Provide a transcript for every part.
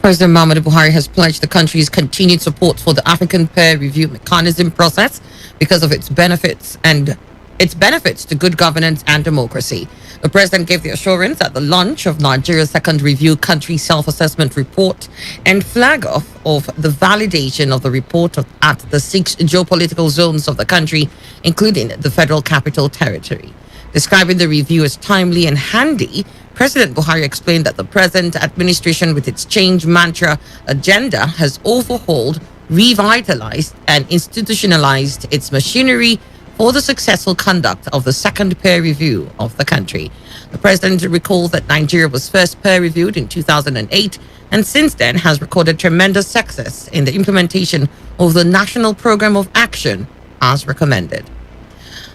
President Muhammadu Buhari has pledged the country's continued support for the African peer review mechanism process because of its benefits to good governance and democracy. The president gave the assurance at the launch of Nigeria's second review country self-assessment report and flag off of the validation of the report at the 6 geopolitical zones of the country, including the Federal Capital Territory. Describing the review as timely and handy, President Buhari explained that the present administration, with its change mantra agenda, has overhauled, revitalized, and institutionalized its machinery for the successful conduct of the second peer review of the country. The president recalled that Nigeria was first peer reviewed in 2008 and since then has recorded tremendous success in the implementation of the National Program of Action as recommended.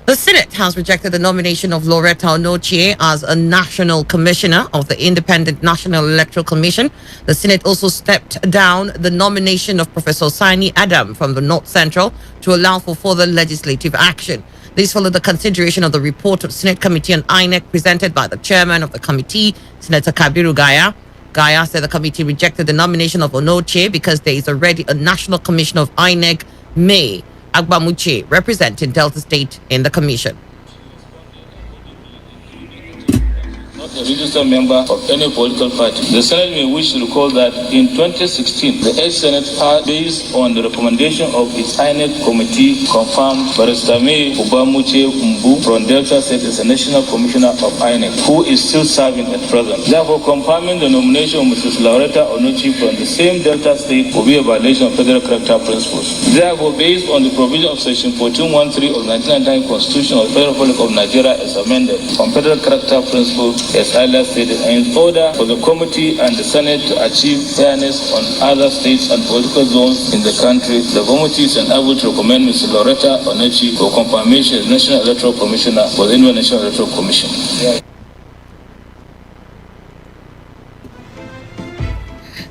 The Senate has rejected the nomination of Loretta Onochie as a National Commissioner of the Independent National Electoral Commission. The Senate also stepped down the nomination of Professor Sani Adam from the North Central to allow for further legislative action. This followed the consideration of the report of Senate Committee on INEC presented by the chairman of the committee, Senator Kabiru Gaya. Gaya said the committee rejected the nomination of Onochie because there is already a National Commissioner of INEC, May Agbamuche, representing Delta State in the commission. Not a registered member of any political party. The Senate may wish to recall that in 2016, the 8th Senate, based on the recommendation of its INEC committee, confirmed Barrister May Obamuche Mbu from Delta State as a National Commissioner of INEC, who is still serving at present. Therefore, confirming the nomination of Mrs. Loretta Onochie from the same Delta State will be a violation of federal character principles. Therefore, based on the provision of Section 1413 of 1999 Constitution of the Federal Republic of Nigeria as amended on federal character principles, as earlier stated, and in order for the committee and the Senate to achieve fairness on other states and political zones in the country, the committee is unable to recommend Mr. Loretta Onochie for confirmation as National Electoral Commissioner for the Indian National Electoral Commission.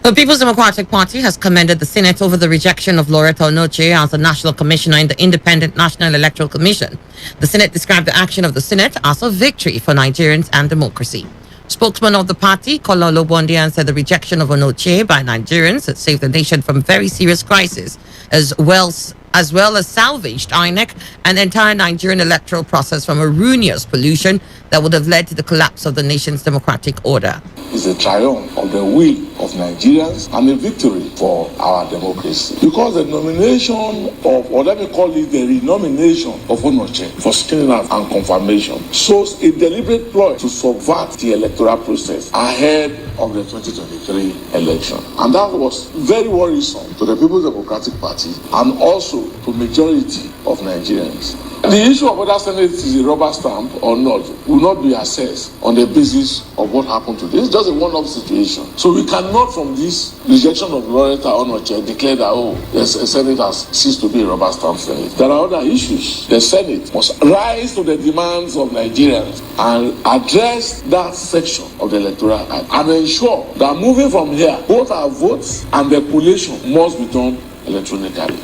The People's Democratic Party has commended the Senate over the rejection of Loretta Onochie as a National Commissioner in the Independent National Electoral Commission. The Senate described the action of the Senate as a victory for Nigerians and democracy. Spokesman of the party, Kola Olobondian, said the rejection of Onochie by Nigerians had saved the nation from very serious crisis, as well as salvaged INEC and the entire Nigerian electoral process from a ruinous pollution that would have led to the collapse of the nation's democratic order. It's a triumph of the will of Nigerians and a victory for our democracy. Because the nomination of, or let me call it the renomination of Onochie for screening and confirmation, shows a deliberate ploy to subvert the electoral process ahead of the 2023 election. And that was very worrisome to the People's Democratic Party and also to majority of Nigerians. The issue of whether Senate is a rubber stamp or not will not be assessed on the basis of what happened today. It's just a one-off situation. So we cannot, from this rejection of Loretta Onochie, declare that, the Senate has ceased to be a rubber stamp Senate. There are other issues. The Senate must rise to the demands of Nigerians and address that section of the Electoral Act and ensure that moving from here, both our votes and the collation must be done electronically.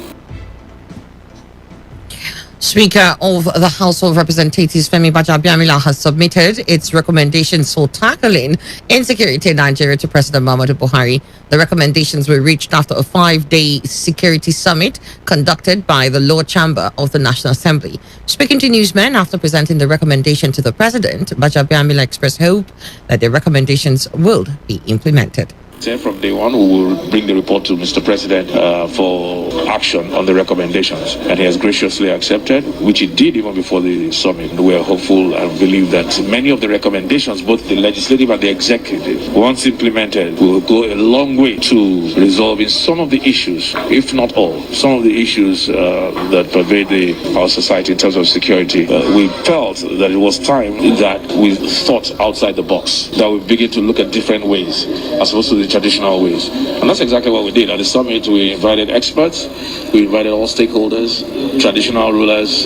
Speaker of the House of Representatives, Femi Gbajabiamila, has submitted its recommendations for tackling insecurity in Nigeria to President Muhammadu Buhari. The recommendations were reached after a 5-day security summit conducted by the Lower Chamber of the National Assembly. Speaking to newsmen after presenting the recommendation to the president, Gbajabiamila expressed hope that the recommendations will be implemented. From day one, we will bring the report to Mr. President for action on the recommendations. And he has graciously accepted, which he did even before the summit. We are hopeful and believe that many of the recommendations, both the legislative and the executive, once implemented, will go a long way to resolving some of the issues, if not all, some of the issues that pervade our society in terms of security. We felt that it was time that we thought outside the box, that we begin to look at different ways as opposed to the traditional ways. And that's exactly what we did. At the summit, we invited experts, we invited all stakeholders, traditional rulers,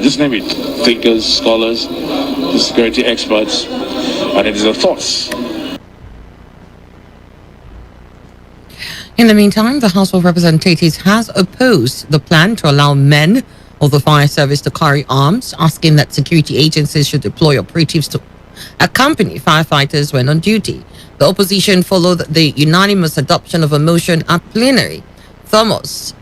just name it, thinkers, scholars, security experts, and it is the thoughts. In the meantime, the House of Representatives has opposed the plan to allow men of the fire service to carry arms, asking that security agencies should deploy operatives to accompany firefighters when on duty. The opposition followed the unanimous adoption of a motion at plenary. Thomas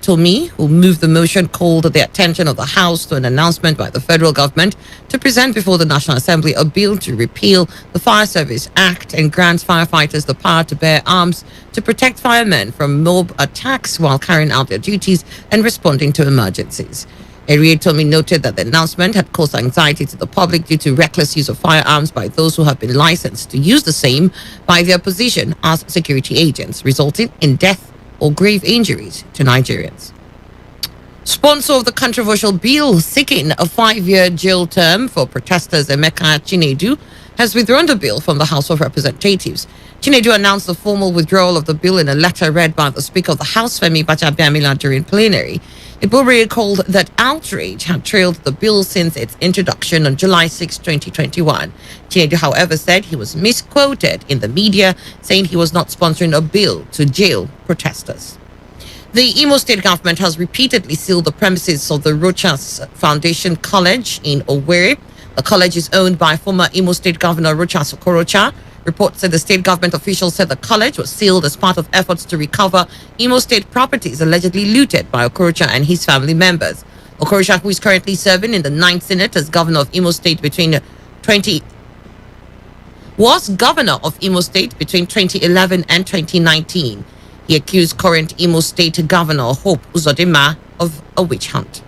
Tomi, who moved the motion, called the attention of the House to an announcement by the federal government to present before the National Assembly a bill to repeal the Fire Service Act and grants firefighters the power to bear arms to protect firemen from mob attacks while carrying out their duties and responding to emergencies. Tomi noted that the announcement had caused anxiety to the public due to reckless use of firearms by those who have been licensed to use the same by their position as security agents, resulting in death or grave injuries to Nigerians. Sponsor of the controversial bill seeking a 5-year jail term for protesters, Emeka Chinedu, has withdrawn the bill from the House of Representatives. Chinedu announced the formal withdrawal of the bill in a letter read by the Speaker of the House, Femi Bajabiamila, during plenary. Ibori recalled that outrage had trailed the bill since its introduction on July 6, 2021. Chinedu, however, said he was misquoted in the media, saying he was not sponsoring a bill to jail protesters. The Imo State government has repeatedly sealed the premises of the Rochas Foundation College in Owerri. The college is owned by former Imo State Governor Rochas Okorocha. Reports said the state government officials said the college was sealed as part of efforts to recover Imo State properties allegedly looted by Okorocha and his family members. Okorocha, who is currently serving in the 9th Senate as governor of Imo State was governor of Imo State between 2011 and 2019. He accused current Imo State Governor Hope Uzodinma of a witch hunt.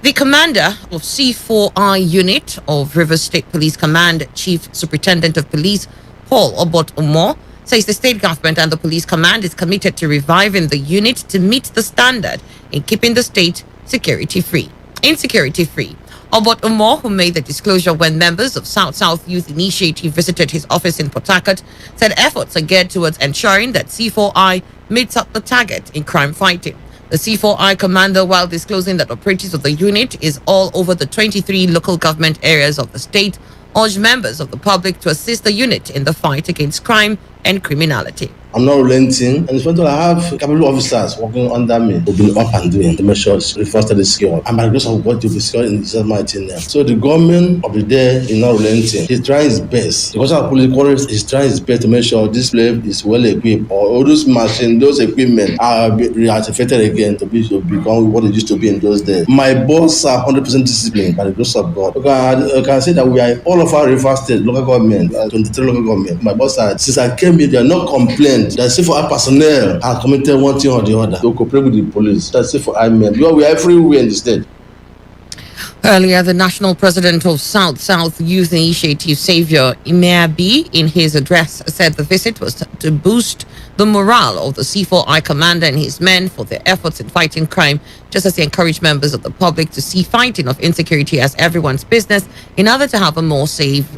The commander of C4I unit of Rivers State Police Command, Chief Superintendent of Police Paul Obot Omo, says the state government and the police command is committed to reviving the unit to meet the standard in keeping the state insecurity free. Obot Omo, who made the disclosure when members of South Youth Initiative visited his office in Port Harcourt, said efforts are geared towards ensuring that C4I meets up the target in crime fighting. The C4I commander, while disclosing that operatives of the unit is all over the 23 local government areas of the state, urged members of the public to assist the unit in the fight against crime and criminality. I'm not relenting, and it's when I have capable officers working under me who've been up and doing to make sure it's reinforced secure. And by the grace of God, to be secure in Jesus' mighty name. So the government of the day is not relenting. He's trying his best. The Commissioner of Police Quarters is trying his best to make sure this place is well equipped, or all those machines, those equipment are reactivated again to become what it used to be in those days. My boss are 100% disciplined by the grace of God. I can say that we are all of our River State local government, 23 local government. My boss are, since I came here, they are not complained that C4I personnel are committed one thing or the other to cooperate with the police. That's C4I men. Because we are everywhere in the state. Earlier, the national president of South Youth Initiative, Xavier Imeabi, in his address said the visit was to boost the morale of the C4I commander and his men for their efforts in fighting crime, just as he encouraged members of the public to see fighting of insecurity as everyone's business in order to have a more safe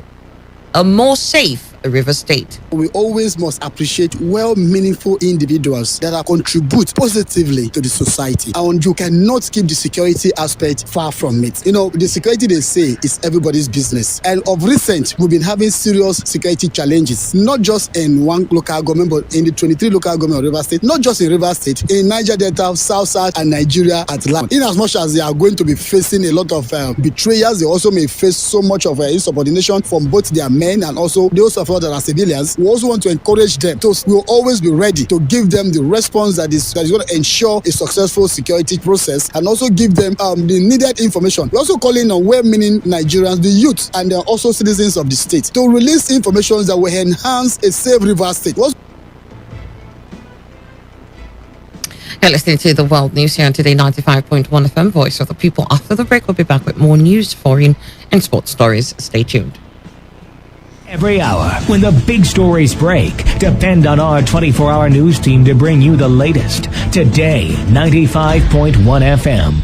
River State. We always must appreciate well-meaningful individuals that contribute positively to the society, and you cannot keep the security aspect far from it. You know, the security, they say, is everybody's business, and of recent we've been having serious security challenges, not just in one local government but in the 23 local government of River State, not just in River State, in Niger Delta, South and Nigeria at large. In as much as they are going to be facing a lot of betrayals, they also may face so much of insubordination from both their men and also those of us that are civilians. We also want to encourage them. So we will always be ready to give them the response that is going to ensure a successful security process, and also give them the needed information. We're also calling on well-meaning Nigerians, the youth, and also citizens of the state to release information that will enhance a safe River State. You're listening to the World News here on Today 95.1 FM, Voice of the People. After the break, we'll be back with more news, foreign and sports stories. Stay tuned. Every hour, when the big stories break, depend on our 24-hour news team to bring you the latest. Today, 95.1 FM.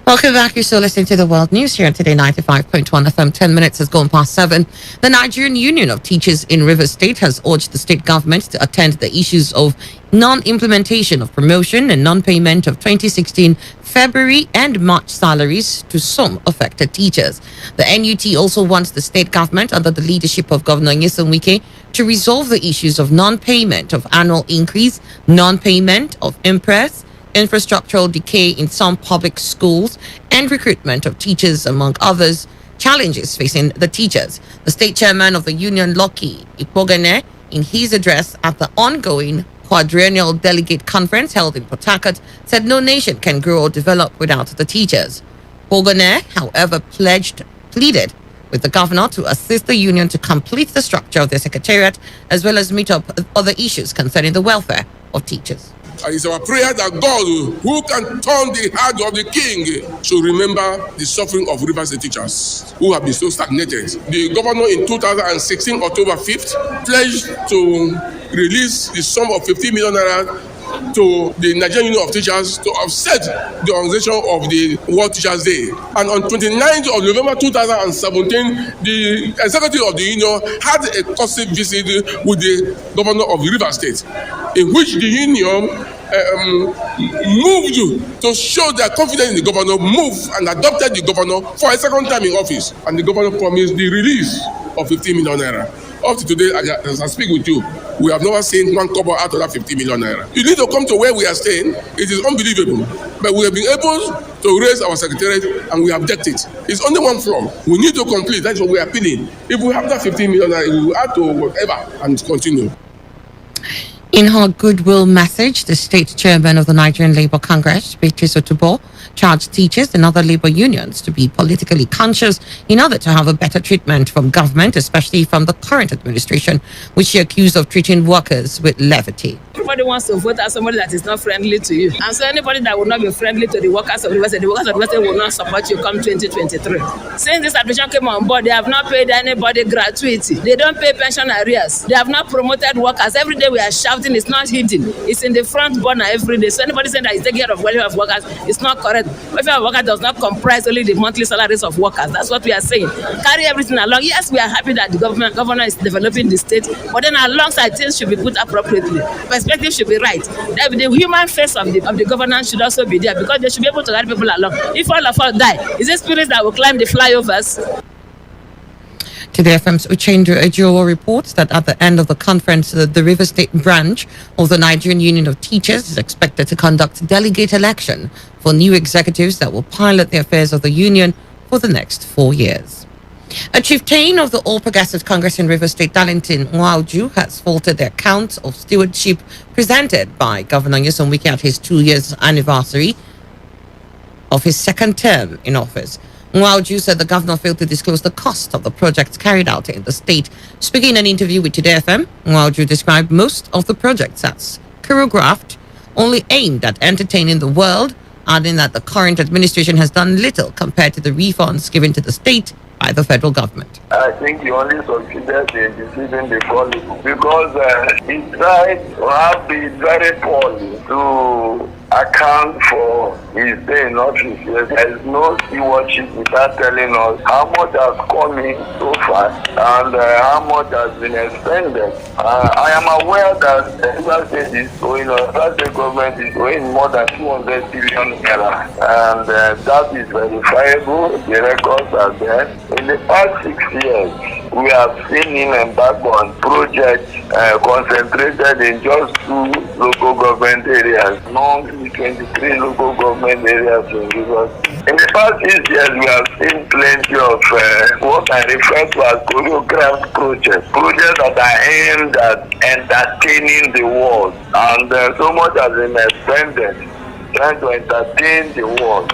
Welcome back. You're still listening to the World News here on Today 95.1 FM. 10 minutes has gone past 7. The Nigerian Union of Teachers in Rivers State has urged the state government to attend the issues of non-implementation of promotion and non-payment of 2016 February and March salaries to some affected teachers. The NUT also wants the state government, under the leadership of Governor Nyesom Wike, to resolve the issues of non-payment of annual increase, non-payment of impress, infrastructural decay in some public schools, and recruitment of teachers, among others challenges facing the teachers. The state chairman of the union, Lucky Ipogene, in his address at the ongoing quadrennial delegate conference held in Port Harcourt, said no nation can grow or develop without the teachers. Ipogene, however, pleaded with the governor to assist the union to complete the structure of their secretariat, as well as meet up other issues concerning the welfare of teachers. And it's our prayer that God, who can turn the heart of the king, should remember the suffering of River State teachers who have been so stagnated. The governor in 2016, October 5th, pledged to release the sum of 50 million naira to the Nigerian Union of Teachers to offset the organization of the World Teachers Day. And on 29th of November 2017, the executive of the union had a courtesy visit with the governor of the River State, in which the union moved to show their confidence in the governor, moved and adopted the governor for a second time in office. And the governor promised the release of 15 million naira. Up to today, as I speak with you, we have never seen one kobo out of that 50 million naira. You need to come to where we are staying. It is unbelievable. But we have been able to raise our secretariat and we have decked it. It's only one floor. We need to complete. That's what we are appealing. If we have that 15 million naira, we will add to whatever and continue. In her goodwill message, the state chairman of the Nigerian Labour Congress, Beatrice Otubo, charged teachers and other labour unions to be politically conscious in order to have a better treatment from government, especially from the current administration, which she accused of treating workers with levity. Everybody wants to vote as somebody that is not friendly to you. And so anybody that will not be friendly to the workers of the West, will not support you come 2023. Since this administration came on board, they have not paid anybody gratuity. They don't pay pension arrears. They have not promoted workers. Every day we are shouting, it's not hidden. It's in the front burner every day. So anybody saying that is taking care of welfare of workers, it's not correct. Welfare of workers does not comprise only the monthly salaries of workers. That's what we are saying. Carry everything along. Yes, we are happy that the governor is developing the state, but then alongside things should be put appropriately. Perspective should be right. The human face of the governance should also be there, because they should be able to carry people along. If all of us die, is it spirits that will climb the flyovers? Today FM's Uchendu Ejowo reports that at the end of the conference, the River State branch of the Nigerian Union of Teachers is expected to conduct delegate election for new executives that will pilot the affairs of the union for the next 4 years. A chieftain of the All Progressive Congress in River State, Darlington Nwauju, has faulted the account of stewardship presented by Governor Nyesom Wike at his 2 years anniversary of his second term in office. Nwauju said the governor failed to disclose the cost of the projects carried out in the state. Speaking in an interview with Today FM, Nwauju described most of the projects as choreographed, only aimed at entertaining the world, adding that the current administration has done little compared to the refunds given to the state by the federal government. I think he only succeeded in deceiving the public, because he tried to have been very poorly to account for his day in office. There is no stewardship without telling us how much has come in so far and how much has been expended. I am aware that the River State is owing, the state government is owing more than 200 billion naira, and that is verifiable. The records are there. In the past 6 years, we have seen him embark on projects concentrated in just 2 local government areas, among the 23 local government areas in Rivers. In the past 6 years, we have seen plenty of what I refer to as choreographed projects that are aimed at entertaining the world, and so much has been expended trying to entertain the world.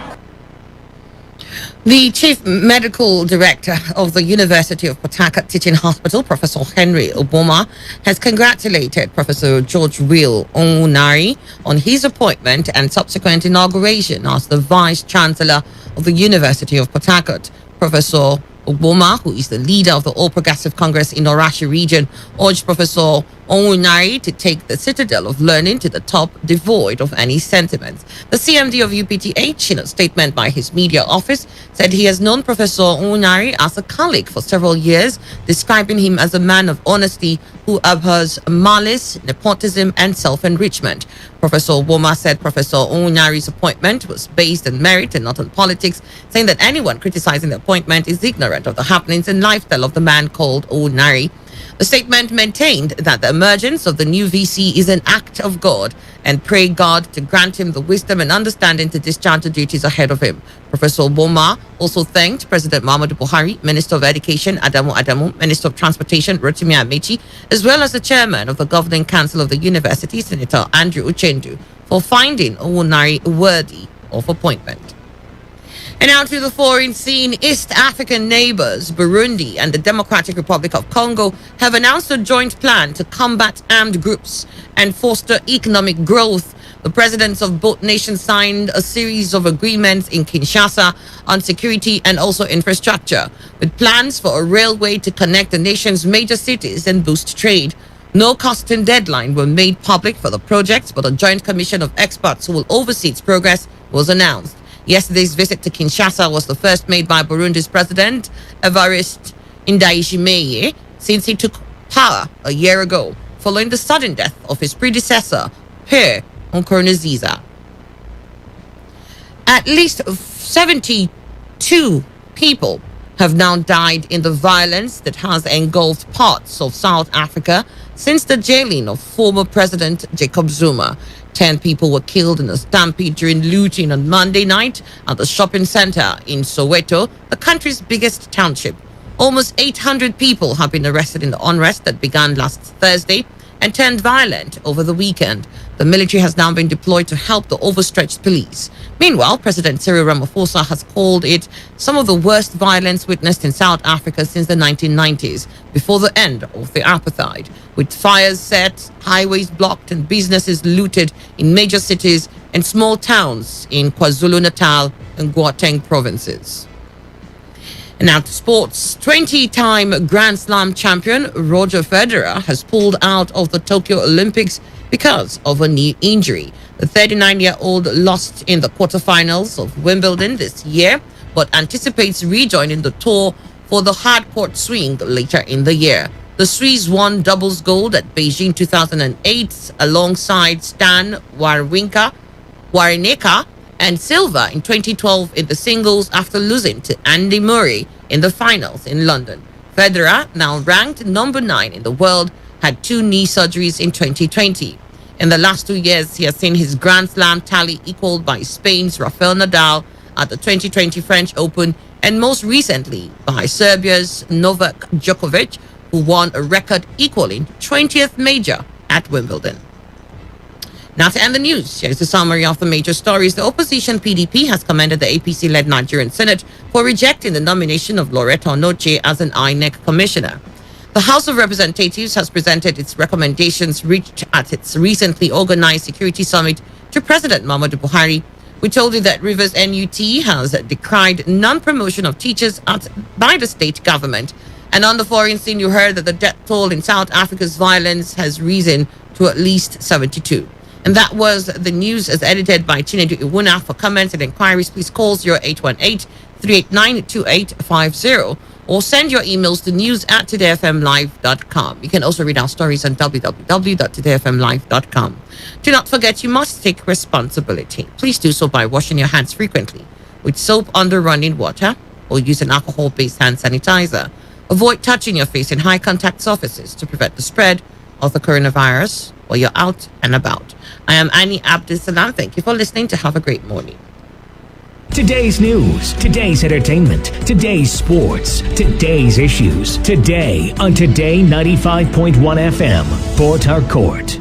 The Chief Medical Director of the University of Port Harcourt Teaching Hospital, Professor Henry Oboma, has congratulated Professor George Will Onwunari on his appointment and subsequent inauguration as the Vice Chancellor of the University of Port Harcourt. Professor Oboma, who is the leader of the All Progressive Congress in Orashi region, urged Professor Onwunari to take the citadel of learning to the top, devoid of any sentiments. The CMD of UPTH, in a statement by his media office, said he has known Professor Onwunari as a colleague for several years, describing him as a man of honesty who abhors malice, nepotism, and self-enrichment. Professor Oboma said Professor Onwunari's appointment was based on merit and not on politics, saying that anyone criticizing the appointment is ignorant of the happenings and lifestyle of the man called Onwunari. The statement maintained that the emergence of the new VC is an act of God and pray God to grant him the wisdom and understanding to discharge the duties ahead of him. Professor Oboma also thanked President Muhammadu Buhari, Minister of Education Adamu, Minister of Transportation Rotimi Amechi, as well as the chairman of the Governing Council of the University, Senator Andrew Uchendu, for finding Owunari worthy of appointment. And now to the foreign scene. East African neighbors, Burundi and the Democratic Republic of Congo, have announced a joint plan to combat armed groups and foster economic growth. The presidents of both nations signed a series of agreements in Kinshasa on security and also infrastructure, with plans for a railway to connect the nation's major cities and boost trade. No cost and deadline were made public for the project, but a joint commission of experts who will oversee its progress was announced. Yesterday's visit to Kinshasa was the first made by Burundi's president, Evariste Ndayishimiye, since he took power a year ago, following the sudden death of his predecessor, Pierre Nkurunziza. At least 72 people have now died in the violence that has engulfed parts of South Africa since the jailing of former President Jacob Zuma. 10 people were killed in a stampede during looting on Monday night at the shopping center in Soweto, the country's biggest township. Almost 800 people have been arrested in the unrest that began last Thursday and turned violent over the weekend. The military has now been deployed to help the overstretched police. Meanwhile, President Cyril Ramaphosa has called it some of the worst violence witnessed in South Africa since the 1990s, before the end of the apartheid, with fires set, highways blocked, and businesses looted in major cities and small towns in KwaZulu-Natal and Gauteng provinces. And now to sports. 20-time Grand Slam champion Roger Federer has pulled out of the Tokyo Olympics because of a knee injury. The 39-year-old lost in the quarterfinals of Wimbledon this year, but anticipates rejoining the tour for the hard court swing later in the year. The Swiss won doubles gold at Beijing 2008 alongside Stan Wawrinka and silver in 2012 in the singles after losing to Andy Murray in the finals in London. Federer, now ranked number 9 in the world, had 2 knee surgeries in 2020. In the last 2 years, he has seen his Grand Slam tally equaled by Spain's Rafael Nadal at the 2020 French Open, and most recently by Serbia's Novak Djokovic, who won a record equaling 20th major at Wimbledon. Now to end the news, here's a summary of the major stories. The opposition PDP has commended the APC-led Nigerian Senate for rejecting the nomination of Loretta Onoche as an INEC commissioner. The House of Representatives has presented its recommendations reached at its recently organized security summit to President Muhammadu Buhari. We told you that Rivers NUT has decried non-promotion of teachers by the state government. And on the foreign scene, you heard that the death toll in South Africa's violence has risen to at least 72. And that was the news as edited by Chinedu Iwuna. For comments and inquiries, please call 0818-389-2850 or send your emails to news@todayfmlive.com. You can also read our stories on www.todayfmlive.com. Do not forget, you must take responsibility. Please do so by washing your hands frequently with soap under running water or use an alcohol-based hand sanitizer. Avoid touching your face in high-contact surfaces to prevent the spread of the coronavirus while you're out and about. I am Annie Abdulsalam. Thank you for listening. To have a great morning. Today's news, today's entertainment, today's sports, today's issues. Today on Today 95.1 FM, Port Harcourt.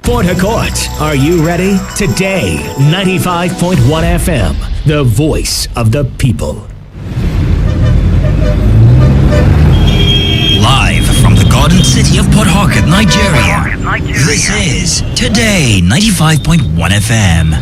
Port Harcourt, are you ready? Today 95.1 FM, the voice of the people. Live from the Garden City of Port Harcourt, Nigeria. This is Today 95.1 FM.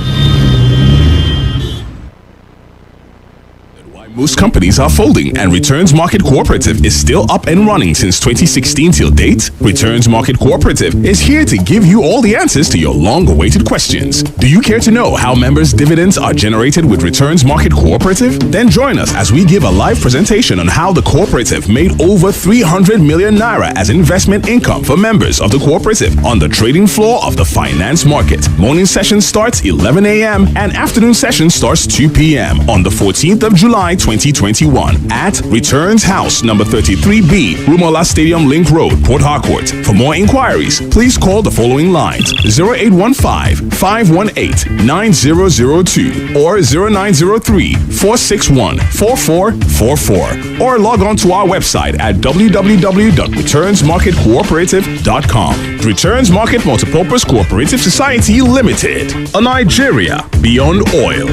Most companies are folding, and Returns Market Cooperative is still up and running since 2016 till date. Returns Market Cooperative is here to give you all the answers to your long-awaited questions. Do you care to know how members' dividends are generated with Returns Market Cooperative? Then join us as we give a live presentation on how the cooperative made over 300 million naira as investment income for members of the cooperative on the trading floor of the finance market. Morning session starts 11 a.m. and afternoon session starts 2 p.m. on the 14th of July 2021 at Returns House number 33B, Rumola Stadium Link Road, Port Harcourt. For more inquiries, please call the following lines: 0815-518-9002 or 0903-461-4444, or log on to our website at www.returnsmarketcooperative.com. Returns Market Multipurpose Cooperative Society Limited, a Nigeria beyond oil.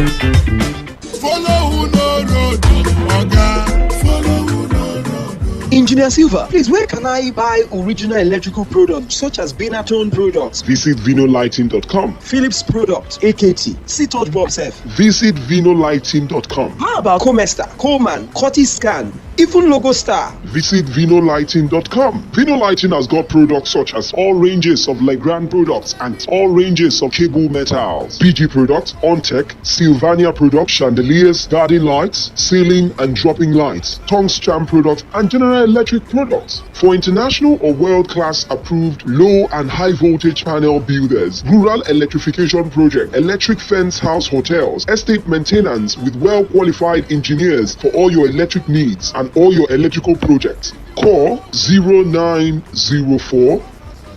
Engineer Silva, please, where can I buy original electrical products such as Benatone products? Visit vinolighting.com. Philips products, AKT, C-Touch Box F. Visit vinolighting.com. How about Comesta, Coleman, Curtis Scan, even Logo Star? Visit vinolighting.com. Vinolighting has got products such as all ranges of Legrand products and all ranges of cable metals. BG products, OnTech, Sylvania products, chandeliers, garden lights, ceiling and dropping lights, tungsten products, and General Electric products. For international or world-class approved low and high voltage panel builders, rural electrification project, electric fence house hotels, estate maintenance with well-qualified engineers for all your electric needs and all your electrical projects. Call 0904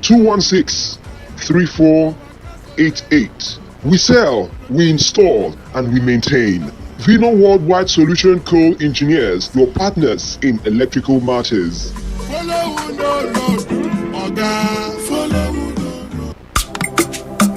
216 3488. We sell, we install, and we maintain. Vino Worldwide Solution Co. Engineers, your partners in electrical matters.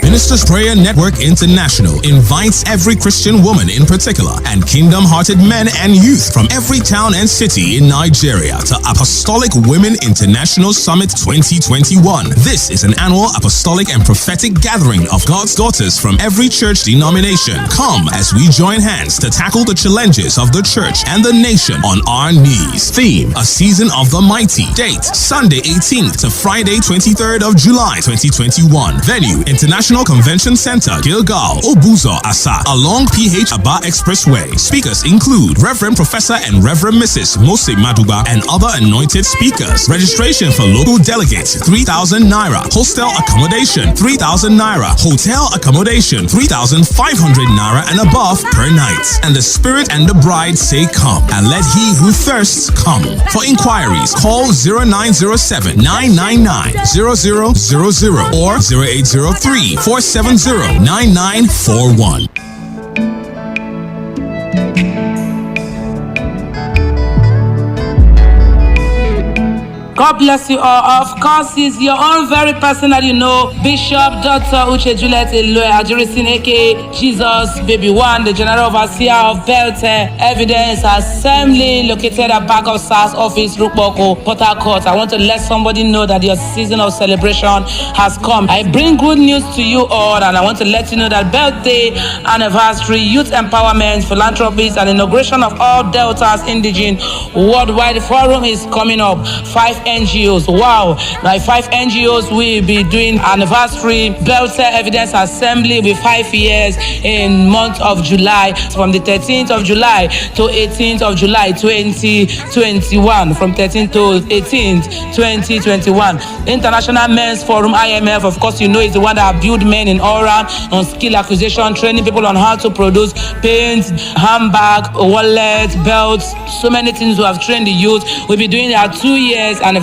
Ministers Prayer Network International invites every Christian woman in particular and kingdom-hearted men and youth from every town and city in Nigeria to Apostolic Women International Summit 2021. This is an annual apostolic and prophetic gathering of God's daughters from every church denomination. Come as we join hands to tackle the challenges of the church and the nation on our knees. Theme: A Season of the Mighty. Date: Sunday 18th to Friday 23rd of July 2021. Venue: International Convention Center, Gilgal, Obuzo, Asa, along PH Aba Expressway. Speakers include Reverend Professor and Reverend Mrs. Mose Maduba and other anointed speakers. Registration for local delegates, 3,000 Naira. Hostel accommodation, 3,000 Naira. Hotel accommodation, 3,500 Naira and above per night. And the Spirit and the bride say come, and let he who thirsts come. For inquiries, call 0907 999 0000 or 0803 470-9941. God bless you all. Of course, it's your own very person that you know, Bishop Dr. Uche Juliet Eloy Ajirisin, aka Jesus Baby One, the General Overseer of Belte Evidence Assembly, located at back of SARS office, Rukboko, Port Harcourt. I want to let somebody know that your season of celebration has come. I bring good news to you all, and I want to let you know that birthday, anniversary, youth empowerment, philanthropies, and inauguration of all Delta's Indigene Worldwide Forum is coming up. 5 NGOs. Wow. Like 5 NGOs will be doing anniversary Belte Evidence Assembly with 5 years in month of July, from the 13th of July to 18th of July 2021. From 13th to 18th 2021. International Men's Forum, IMF, of course, you know, is the one that build men in all round on skill acquisition, training people on how to produce paint, handbag, wallet, belts, so many things. We have trained the youth. We'll be doing our 2 years anniversary.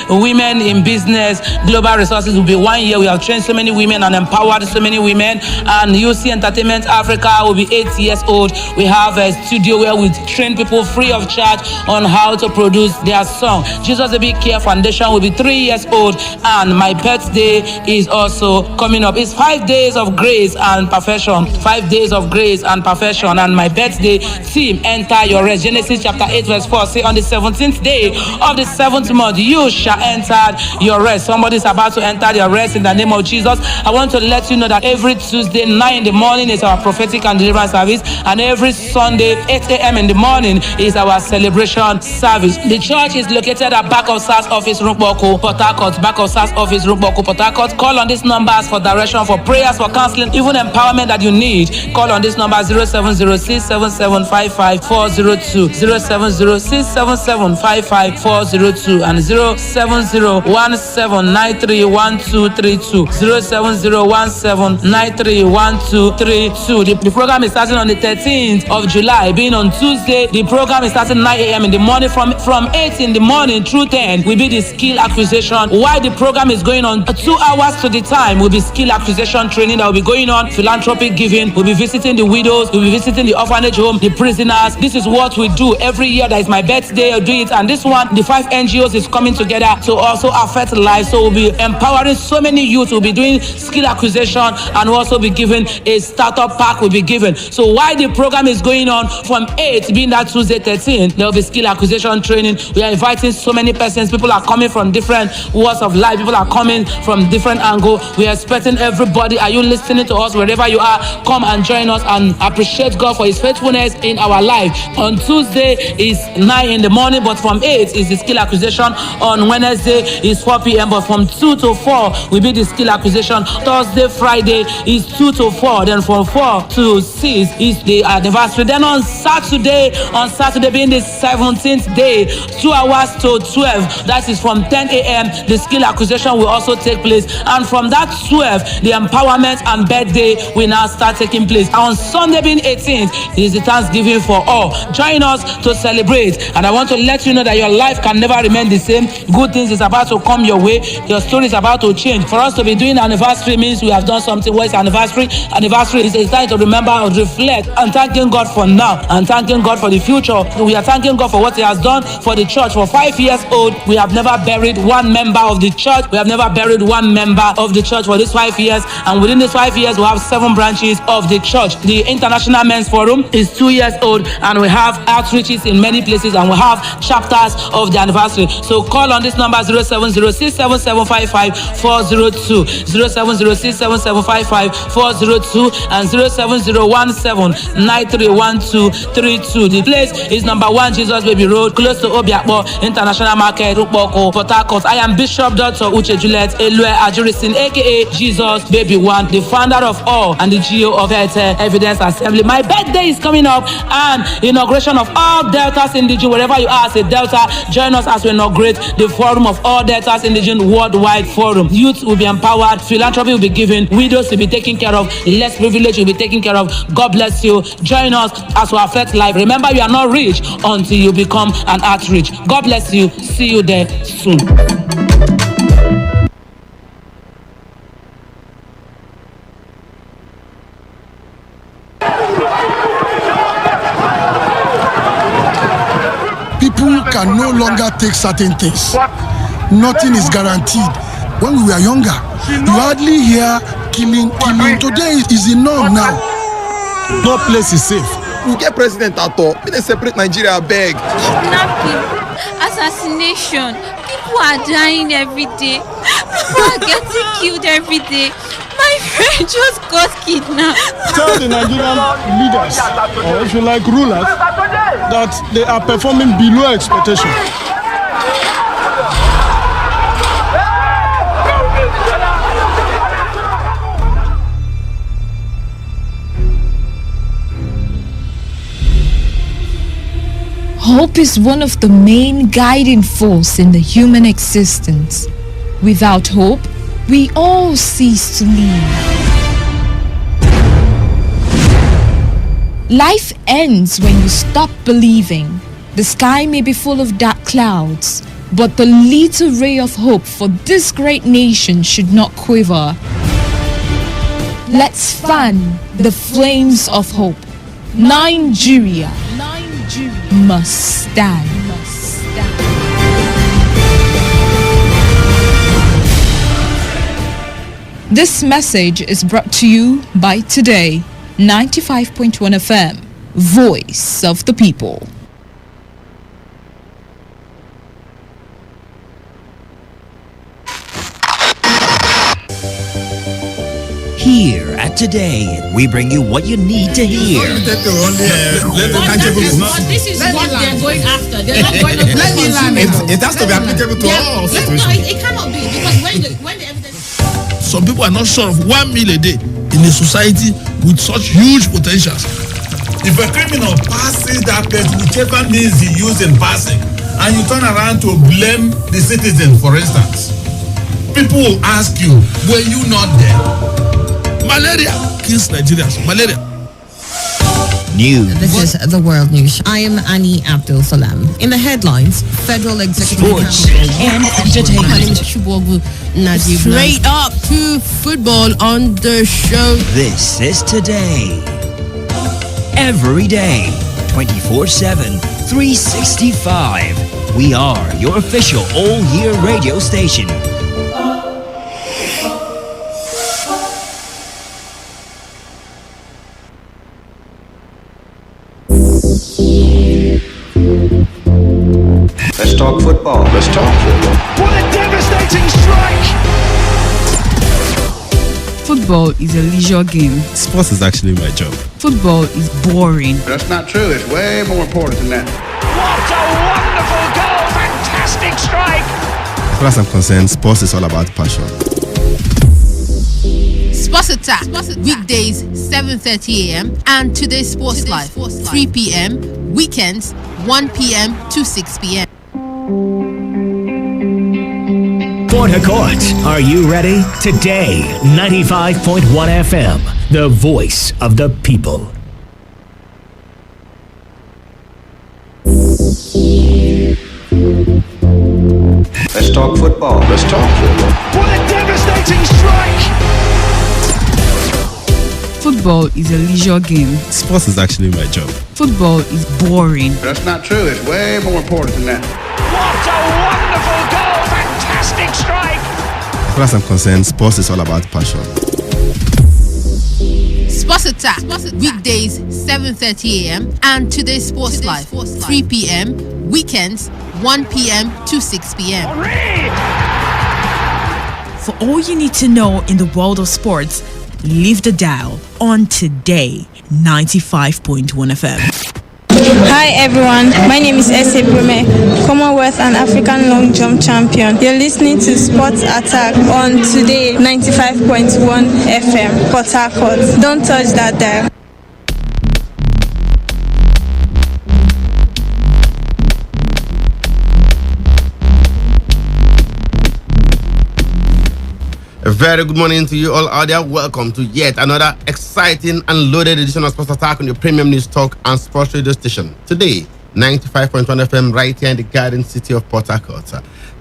Women in Business Global Resources will be 1 year. We have trained so many women and empowered so many women. And UC Entertainment Africa will be 8 years old. We have a studio where we train people free of charge on how to produce their song. Jesus the Big Care Foundation will be 3 years old. And my birthday is also coming up. It's 5 days of grace and perfection. 5 days of grace and perfection. And my birthday theme: enter your rest. Genesis chapter 8 verse 4. Say, on the 17th day of the 7th month, you shall enter your rest. Somebody's about to enter their rest in the name of Jesus. I want to let you know that every Tuesday 9 in the morning is our prophetic and deliverance service, and every Sunday 8 a.m. in the morning is our celebration service. The church is located at back of SARS office, Rukboko, Port Harcourt. Back of SARS office, Rukboko, Port Harcourt. Call on these numbers for direction, for prayers, for counseling, even empowerment that you need. Call on this number: 0706 7755 402, 0706 7755 402. and 07017931232. 07017931232. The program is starting on the 13th of July, being on Tuesday. The program is starting 9 a.m. in the morning. From 8 in the morning through 10 will be the skill acquisition. While the program is going on, 2 hours to the time will be skill acquisition training that will be going on. Philanthropic giving. We'll be visiting the widows. We'll be visiting the orphanage home, the prisoners. This is what we do every year. That is my birthday. I'll do it. And this one, the 5 NGOs is coming together to also affect lives. So we'll be empowering so many youth. We'll be doing skill acquisition and we'll also be giving a startup pack will be given. So while the program is going on from 8, being that Tuesday 13, there will be skill acquisition training. We are inviting so many persons. People are coming from different walks of life. People are coming from different angles. We are expecting everybody. Are you listening to us wherever you are? Come and join us and appreciate God for his faithfulness in our life. On Tuesday is 9 in the morning, but from 8 is the skill acquisition. On Wednesday is 4 p.m., but from 2 to 4 will be the skill acquisition. Thursday, Friday is 2 to 4. Then from 4 to 6 is the anniversary. Then on Saturday being the 17th day, 2 hours to 12, that is from 10 a.m. the skill acquisition will also take place. And from that 12, the empowerment and birthday will now start taking place. On Sunday being 18th is the Thanksgiving for all. Join us to celebrate. And I want to let you know that your life can never remain the same. Good things is about to come your way. Your story is about to change. For us to be doing anniversary means we have done something. What is anniversary? Anniversary is a time to remember and reflect and thanking God for now and thanking God for the future. We are thanking God for what he has done for the church. For 5 years old, we have never buried one member of the church. We have never buried one member of the church for these 5 years. And within these 5 years, we have 7 branches of the church. The International Men's Forum is 2 years old, and we have outreaches in many places, and we have chapters of the anniversary. So call on this number 07067755 07067755 and 07017931232. The place is number 1 Jesus Baby Road, close to Obiakpo International Market, Rukboko, Port Harcourt. I am Bishop Dr. Uche Juliet Elue Ajurisin, aka Jesus Baby 1, the founder of all and the GO of Evidence Assembly. My birthday is coming up, and inauguration of all Deltas Indigenous. Wherever you are as a Delta, join us as we inaugurate the Forum of All Deltas Indigenous Worldwide Forum. Youth will be empowered, philanthropy will be given, widows will be taken care of, less privilege will be taken care of. God bless you. Join us as we affect life. Remember, you are not rich until you become an outreach. God bless you. See you there soon. People can no longer take certain things. Nothing is guaranteed. When we were younger, you hardly hear killing. Today is the norm now. No place is safe. We get president at all. We dey separate Nigeria, beg. Kidnapping, assassination. People are dying every day. People are getting killed every day. My friend just got kidnapped. Tell the Nigerian leaders, or if you like rulers, that they are performing below expectation. Hope is one of the main guiding force in the human existence. Without hope, we all cease to live. Life ends when you stop believing. The sky may be full of dark clouds, but the little ray of hope for this great nation should not quiver. Let's fan the flames of hope. Nigeria must stand. This message is brought to you by Today 95.1 FM, Voice of the People. Here at Today, we bring you what you need to hear. This is what they're going after. They're not going to It has to be applicable to all situations. No, it cannot be, because when the evidence. Some people are not sure of 1 meal a day in a society with such huge potentials. If a criminal passes that place, whichever means he used in passing, and you turn around to blame the citizens, for instance, people will ask you, were you not there? Malaria kills Nigerians. Malaria. News. This is the world news. I am Annie Abdul Salam. In the headlines, Federal Executive Sports and entertainment. My name is Shubogu Nadir. Straight up to football on the show. This is Today. Every day, 24/7, 365. We are your official all-year radio station. Let's talk football. Let's talk football. What a devastating strike! Football is a leisure game. Sports is actually my job. Football is boring. That's not true. It's way more important than that. What a wonderful goal! Fantastic strike! As far as I'm concerned, sports is all about passion. Sports Attack, weekdays 7:30 a.m. and Today's Sports Live 3 p.m. Weekends 1 p.m. to 6 p.m. Port Harcourt, are you ready? Today, 95.1 FM, the voice of the people. Let's talk football. Let's talk football. What a devastating strike! Football is a leisure game. Sports is actually my job. Football is boring. That's not true. It's way more important than that. What a wonderful goal! Fantastic strike! As far as I'm concerned, sports is all about passion. Sports Attack, weekdays 7:30 a.m. and Today's Sports Live 3 p.m. Weekends 1 p.m. to 6 p.m. For all you need to know in the world of sports, leave the dial on Today 95.1 FM. Hi everyone, my name is Ese Brume, Commonwealth and African long jump champion. You're listening to Sports Attack on Today 95.1 FM, Port Harcourt. Don't touch that dial. A very good morning to you all out there. Welcome to yet another exciting and loaded edition of Sports Attack on your premium news talk and sports radio station. Today, 95.1 FM right here in the Garden City of Port Harcourt.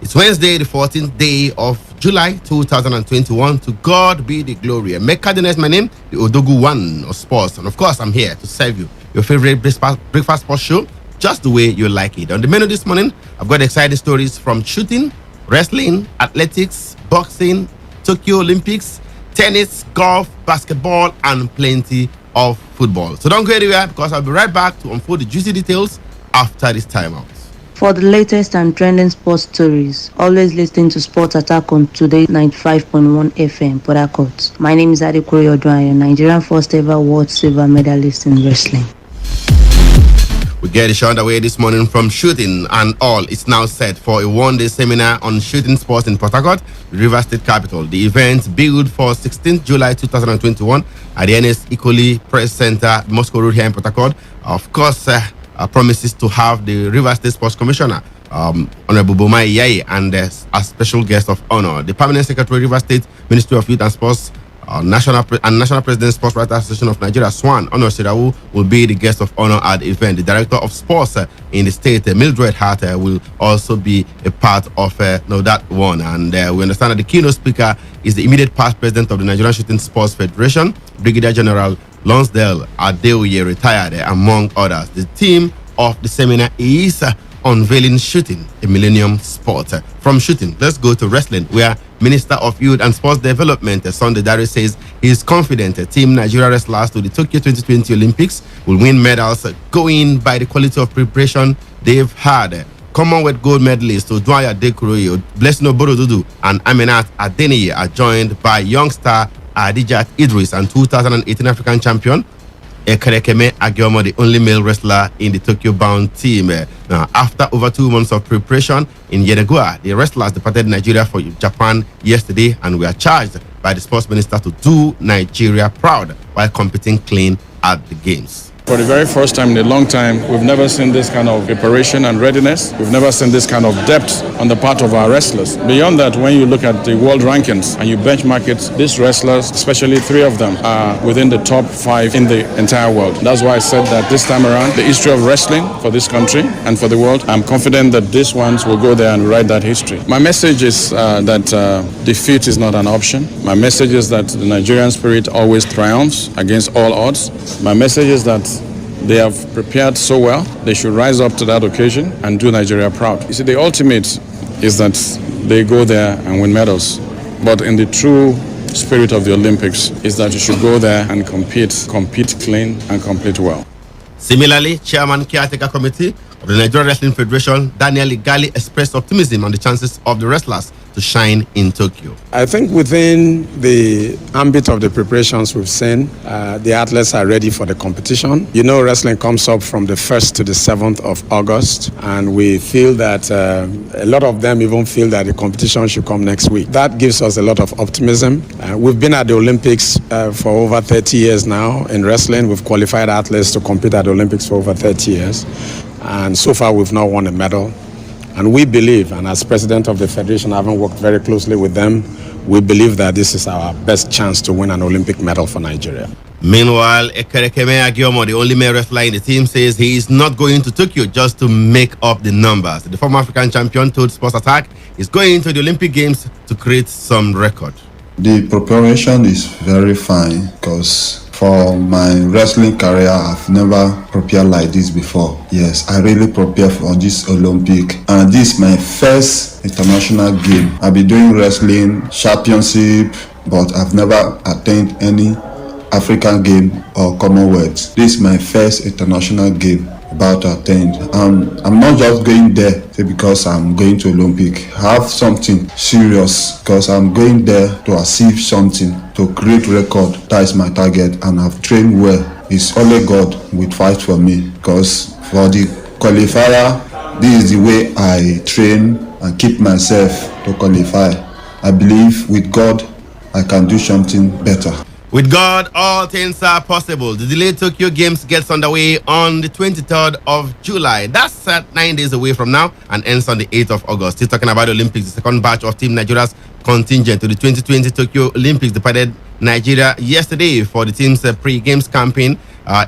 It's Wednesday, the 14th day of July 2021. To God be the glory. Make Cardinal is my name, the Odogu One of Sports. And of course, I'm here to serve you your favorite breakfast sports show just the way you like it. On the menu this morning, I've got exciting stories from shooting, wrestling, athletics, boxing, Tokyo Olympics, tennis, golf, basketball, and plenty of football. So don't go anywhere because I'll be right back to unfold the juicy details after this timeout. For the latest and trending sports stories, always listen to Sports Attack on Today 95.1 FM, Port Harcourt. My name is Adekunle Odwan, Nigerian first ever world silver medalist in wrestling. We get the show underway this morning from shooting and all. It's now set for a one-day seminar on shooting sports in Port Harcourt, River State capital. The event billed for 16th July 2021 at the NS Equally Press Center, Moscow Road here in Port Harcourt. Of course, promises to have the River State Sports Commissioner, Honorable Bomai Yai, and a special guest of honor. The Permanent Secretary, River State Ministry of Youth and Sports, National President Sports Writers Association of Nigeria, Swan Honor Shirawu, will be the guest of honor at the event. The Director of Sports in the state, Mildred Hart, will also be a part of that one. And we understand that the keynote speaker is the immediate past president of the Nigerian Shooting Sports Federation, Brigadier General Lonsdale Adeoye, retired, among others. The theme of the seminar is unveiling shooting, a millennium sport. From shooting, let's go to wrestling, where Minister of Youth and Sports Development, Sunday Dare, says he is confident Team Nigeria wrestlers to the Tokyo 2020 Olympics will win medals going by the quality of preparation they've had. Commonwealth gold medalists Odwaya Dekoroye, Blessing Oborodudu, and Aminat Adeniyi are joined by youngster Adijat Idris and 2018 African champion Ekerekeme Agiomo, the only male wrestler in the Tokyo-bound team. Now, after over 2 months of preparation in Yenagoa, the wrestlers departed Nigeria for Japan yesterday and were charged by the sports minister to do Nigeria proud while competing clean at the games. For the very first time in a long time, we've never seen this kind of preparation and readiness. We've never seen this kind of depth on the part of our wrestlers. Beyond that, when you look at the world rankings and you benchmark it, these wrestlers, especially 3 of them, are within the top 5 in the entire world. That's why I said that this time around, the history of wrestling for this country and for the world, I'm confident that these ones will go there and write that history. My message is that defeat is not an option. My message is that the Nigerian spirit always triumphs against all odds. My message is that they have prepared so well, they should rise up to that occasion and do Nigeria proud. You see, the ultimate is that they go there and win medals. But in the true spirit of the Olympics is that you should go there and compete clean and compete well. Similarly, Chairman Caretaker Committee of the Nigerian Wrestling Federation, Daniel Igali, expressed optimism on the chances of the wrestlers to shine in Tokyo. I think within the ambit of the preparations we've seen, the athletes are ready for the competition. You know, wrestling comes up from the 1st to the 7th of August, and we feel that a lot of them even feel that the competition should come next week. That gives us a lot of optimism. We've been at the Olympics for over 30 years now in wrestling. We've qualified athletes to compete at the Olympics for over 30 years. And so far, we've not won a medal. And we believe, and as president of the federation, having worked very closely with them, we believe that this is our best chance to win an Olympic medal for Nigeria. Meanwhile, Ekerekeme Agiomo, the only male wrestler in the team, says he is not going to Tokyo just to make up the numbers. The former African champion told Sports Attack he's going to the Olympic Games to create some record. The preparation is very fine because for my wrestling career, I've never prepared like this before. Yes, I really prepare for this Olympic. And this is my first international game. I've been doing wrestling championship, but I've never attained any African game or Commonwealth. This is my first international game about to attend. I'm not just going there because I'm going to Olympic. I have something serious because I'm going there to achieve something, to create record. That is my target, and I've trained well. It's only God will fight for me because for the qualifier, this is the way I train and keep myself to qualify. I believe with God, I can do something better. With God, all things are possible. The delayed Tokyo Games gets underway on the 23rd of July. That's 9 days away from now and ends on the 8th of August. Still talking about the Olympics, the second batch of Team Nigeria's contingent to the 2020 Tokyo Olympics departed Nigeria yesterday for the team's pre-games campaign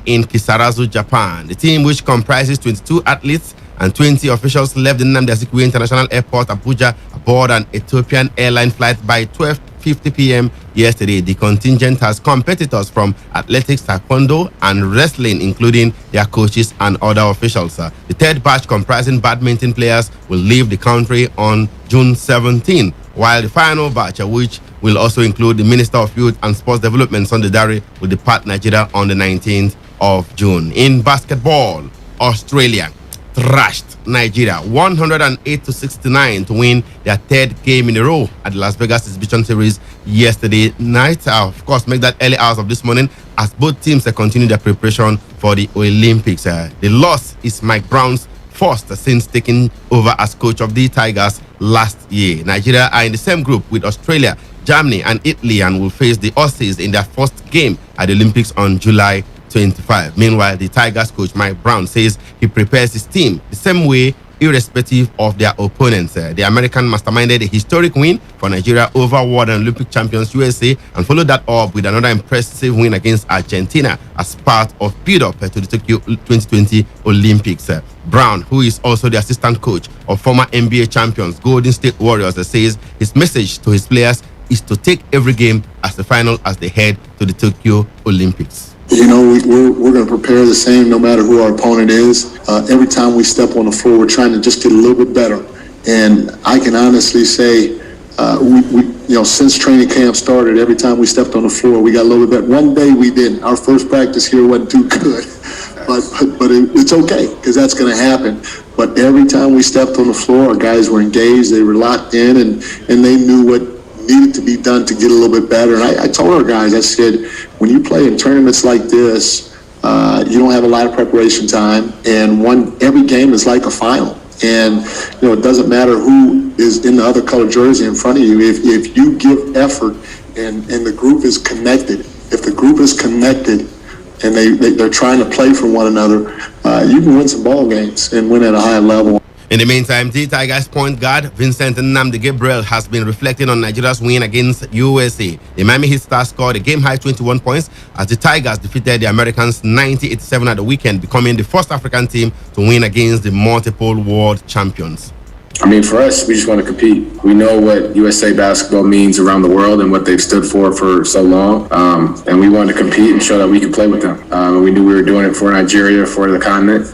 in Kisarazu, Japan. The team, which comprises 22 athletes and 20 officials, left the Nnamdi Azikiwe International Airport, Abuja, aboard an Ethiopian airline flight by 12:50 p.m. yesterday. The contingent has competitors from athletics, taekwondo, and wrestling, including their coaches and other officials. The third batch, comprising badminton players, will leave the country on June 17, while the final batch, which will also include the Minister of Youth and Sports Development, Sunday Dare, will depart Nigeria on the 19th of June. In basketball, Australia thrashed Nigeria 108-69 to win their third game in a row at the Las Vegas Exhibition Series yesterday night. Of course, make that early hours of this morning as both teams continue their preparation for the Olympics. The loss is Mike Brown's first since taking over as coach of the Tigers last year. Nigeria are in the same group with Australia, Germany, and Italy, and will face the Aussies in their first game at the Olympics on July 25. Meanwhile, the Tigers coach Mike Brown says he prepares his team the same way, irrespective of their opponents. The American masterminded a historic win for Nigeria over world and Olympic champions USA and followed that up with another impressive win against Argentina as part of build-up to the Tokyo 2020 Olympics. Brown, who is also the assistant coach of former NBA champions Golden State Warriors, says his message to his players is to take every game as the final as they head to the Tokyo Olympics. You know, we're going to prepare the same no matter who our opponent is. Every time we step on the floor, we're trying to just get a little bit better. And I can honestly say, since training camp started, every time we stepped on the floor, we got a little bit better. One day we didn't. Our first practice here wasn't too good, but it's okay because that's going to happen. But every time we stepped on the floor, our guys were engaged, they were locked in, and they knew what needed to be done to get a little bit better. And I told our guys, I said, when you play in tournaments like this, you don't have a lot of preparation time, and every game is like a final. And it doesn't matter who is in the other color jersey in front of you. If you give effort and the group is connected, if the group is connected, and they're trying to play for one another, you can win some ball games and win at a high level. In the meantime, the Tigers point guard Vincent Nnamdi Gabriel has been reflecting on Nigeria's win against USA. The Miami Heat star scored a game-high 21 points as the Tigers defeated the Americans 90-87 at the weekend, becoming the first African team to win against the multiple world champions. I mean, for us, we just want to compete. We know what USA basketball means around the world and what they've stood for so long. And we wanted to compete and show that we could play with them. We knew we were doing it for Nigeria, for the continent.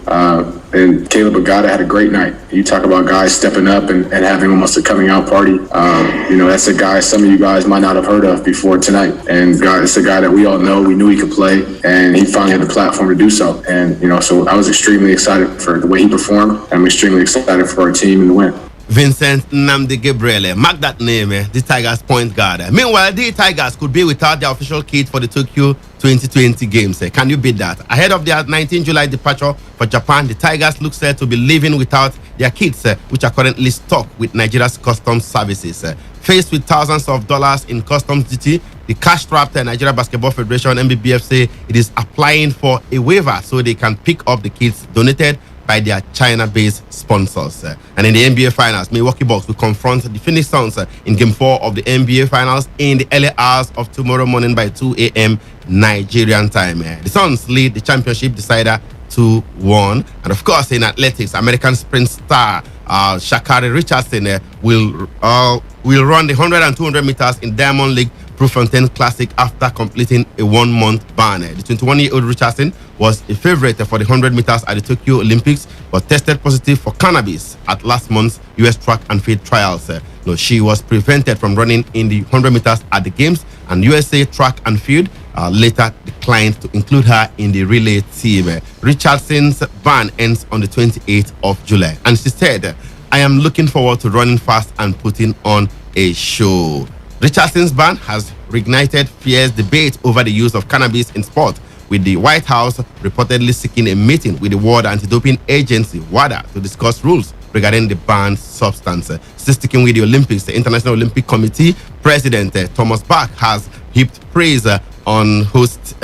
And Caleb Agada had a great night. You talk about guys stepping up and having almost a coming out party. That's a guy some of you guys might not have heard of before tonight. And it's a guy that we all know. We knew he could play, and he finally had the platform to do so. And, so I was extremely excited for the way he performed. And I'm extremely excited for our team and the win. Vincent Nnamdi Gabriel, mark that name, the Tigers point guard. Meanwhile, the Tigers could be without their official kit for the Tokyo 2020 games. Can you beat that? Ahead of their 19 July departure for Japan, the Tigers look set to be leaving without their kits, which are currently stuck with Nigeria's customs services. Faced with thousands of dollars in customs duty, the cash-strapped Nigeria Basketball Federation, NBBF, say it is applying for a waiver so they can pick up the kits donated by their China-based sponsors. And in the NBA Finals, Milwaukee Bucks will confront the Phoenix Suns in Game 4 of the NBA Finals in the early hours of tomorrow morning by 2 a.m. Nigerian time. The Suns lead the championship decider 2-1. And of course, in athletics, American sprint star Sha'Carri Richardson will run the 100 and 200 meters in Diamond League Prefontaine Classic after completing a 1-month ban. The 21-year-old Richardson was a favorite for the 100 meters at the Tokyo Olympics, but tested positive for cannabis at last month's U.S. track and field trials. She was prevented from running in the 100 meters at the games, and USA track and field later declined to include her in the relay team. Richardson's ban ends on the 28th of July, and she said, "I am looking forward to running fast and putting on a show." Richardson's ban has reignited fierce debate over the use of cannabis in sport, with the White House reportedly seeking a meeting with the World Anti-Doping Agency, WADA, to discuss rules regarding the banned substance. Still sticking with the Olympics, the International Olympic Committee President Thomas Bach has heaped praise on host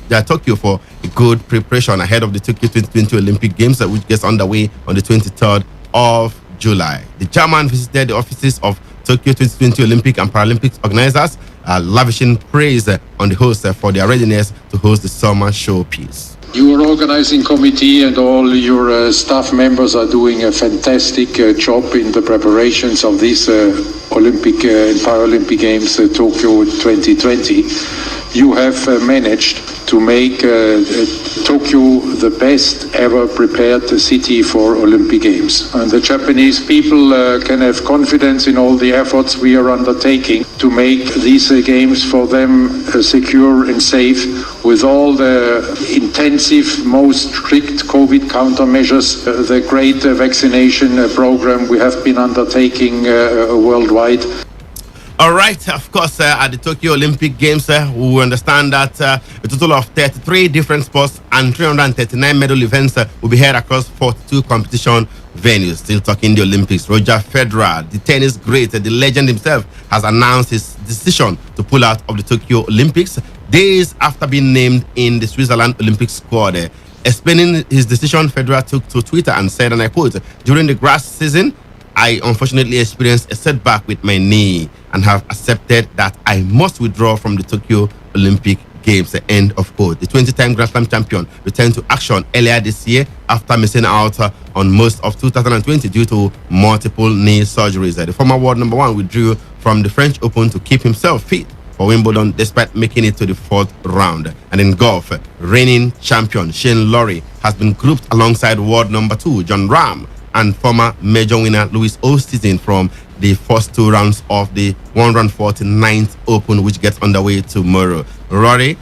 Tokyo for a good preparation ahead of the Tokyo 2020 Olympic Games, which gets underway on the 23rd of July. The German visited the offices of Tokyo 2020 Olympic and Paralympics organizers, lavishing praise on the hosts for their readiness to host the summer showpiece. Your organizing committee and all your staff members are doing a fantastic job in the preparations of these Olympic and Paralympic Games Tokyo 2020. You have managed to make Tokyo the best ever prepared city for Olympic Games. And the Japanese people can have confidence in all the efforts we are undertaking to make these games for them secure and safe, with all the intensive, most strict COVID countermeasures, the great vaccination program we have been undertaking worldwide. All right, of course, at the Tokyo Olympic Games, we understand that a total of 33 different sports and 339 medal events will be held across 42 competition venues. Still talking the Olympics, Roger Federer, the tennis great, the legend himself, has announced his decision to pull out of the Tokyo Olympics days after being named in the Switzerland Olympic squad. Explaining his decision, Federer took to Twitter and said, and I quote, "During the grass season, I unfortunately experienced a setback with my knee and have accepted that I must withdraw from the Tokyo Olympic Games." End of quote. The 20-time Grand Slam champion returned to action earlier this year after missing out on most of 2020 due to multiple knee surgeries. The former world number one withdrew from the French Open to keep himself fit for Wimbledon despite making it to the fourth round. And in golf, reigning champion Shane Lowry has been grouped alongside world number two John Ram and former major winner Louis Oosthuizen from the first two rounds of the 149th Open, which gets underway tomorrow. Rory,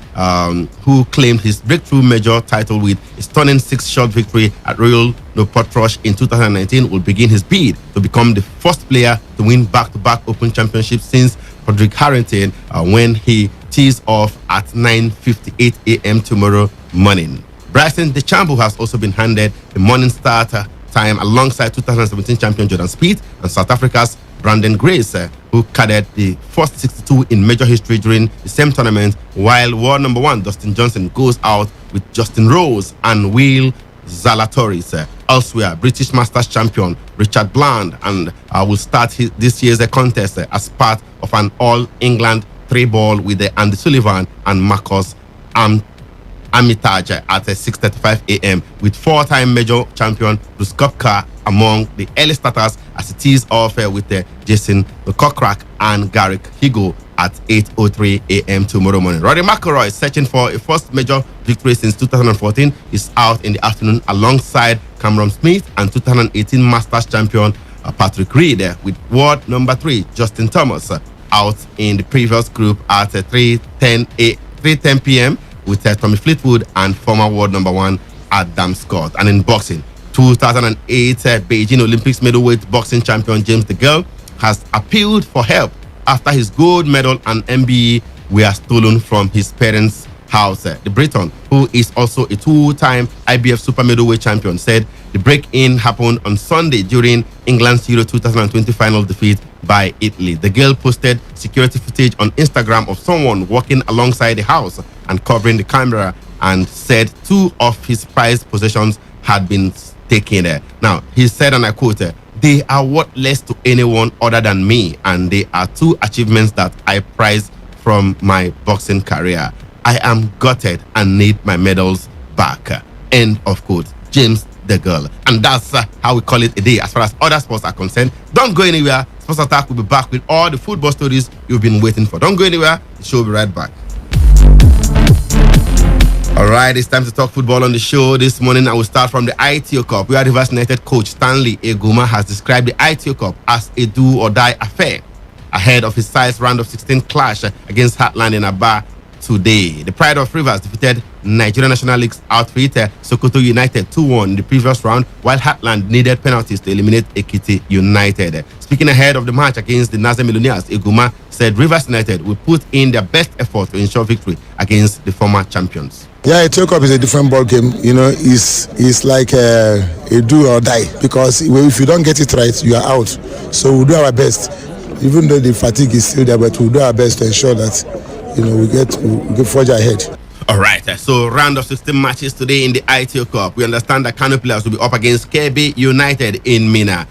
who claimed his breakthrough major title with a stunning 6-shot victory at Royal Portrush in 2019, will begin his bid to become the first player to win back-to-back Open championships since Padraig Harrington, when he tees off at 9:58 a.m. tomorrow morning. Bryson DeChambeau has also been handed the morning starter time alongside 2017 champion Jordan Spieth and South Africa's Brandon Grace, who caddied the first 62 in major history during the same tournament, while world number 1 Dustin Johnson goes out with Justin Rose and Will Zalatoris. Elsewhere, British Masters champion Richard Bland and will start this year's contest as part of an All-England 3-ball with Andy Sullivan and Marcus Armitage at 6:35 a.m. with 4-time major champion Bruce Koepka among the early starters, as it is off with Jason Kokrak and Garrick Higo at 8:03 a.m. tomorrow morning. Rory McIlroy, searching for a first major victory since 2014, is out in the afternoon alongside Cameron Smith and 2018 Masters champion Patrick Reed, with world number 3 Justin Thomas out in the previous group at 3:10 p.m. with Tommy Fleetwood and former world number 1 Adam Scott. And in boxing, 2008 Beijing Olympics middleweight boxing champion James DeGale has appealed for help after his gold medal and MBE were stolen from his parents' house. The Briton, who is also a 2-time IBF super middleweight champion, said the break-in happened on Sunday during England's Euro 2020 final defeat by Italy. The girl posted security footage on Instagram of someone walking alongside the house and covering the camera, and said 2 of his prized possessions had been taken. Now, he said, and I quote, "They are worthless to anyone other than me, and they are 2 achievements that I prize from my boxing career. I am gutted and need my medals back." End of quote. James DeGale. And that's how we call it a day as far as other sports are concerned. Don't go anywhere. Sports Attack will be back with all the football stories you've been waiting for. Don't go anywhere. The show will be right back. All right, it's time to talk football on the show. This morning, I will start from the ITO Cup, where Rivers United coach Stanley Eguma has described the ITO Cup as a do-or-die affair ahead of his side's round of 16 clash against Heartland in Aba today. The Pride of Rivers defeated Nigerian National League's outfit Sokoto United 2-1 in the previous round, while Heartland needed penalties to eliminate Ekiti United. Speaking ahead of the match against the Naze Millionaires, Eguma said Rivers United will put in their best effort to ensure victory against the former champions. Yeah, a take-up is a different ball game. You know, it's like a do or die, because if you don't get it right, you are out. So we'll do our best, even though the fatigue is still there, but we'll do our best to ensure that we get forge ahead. All right, so round of 16 matches today in the ITO Cup. We understand that Kano players will be up against KB United in Mina.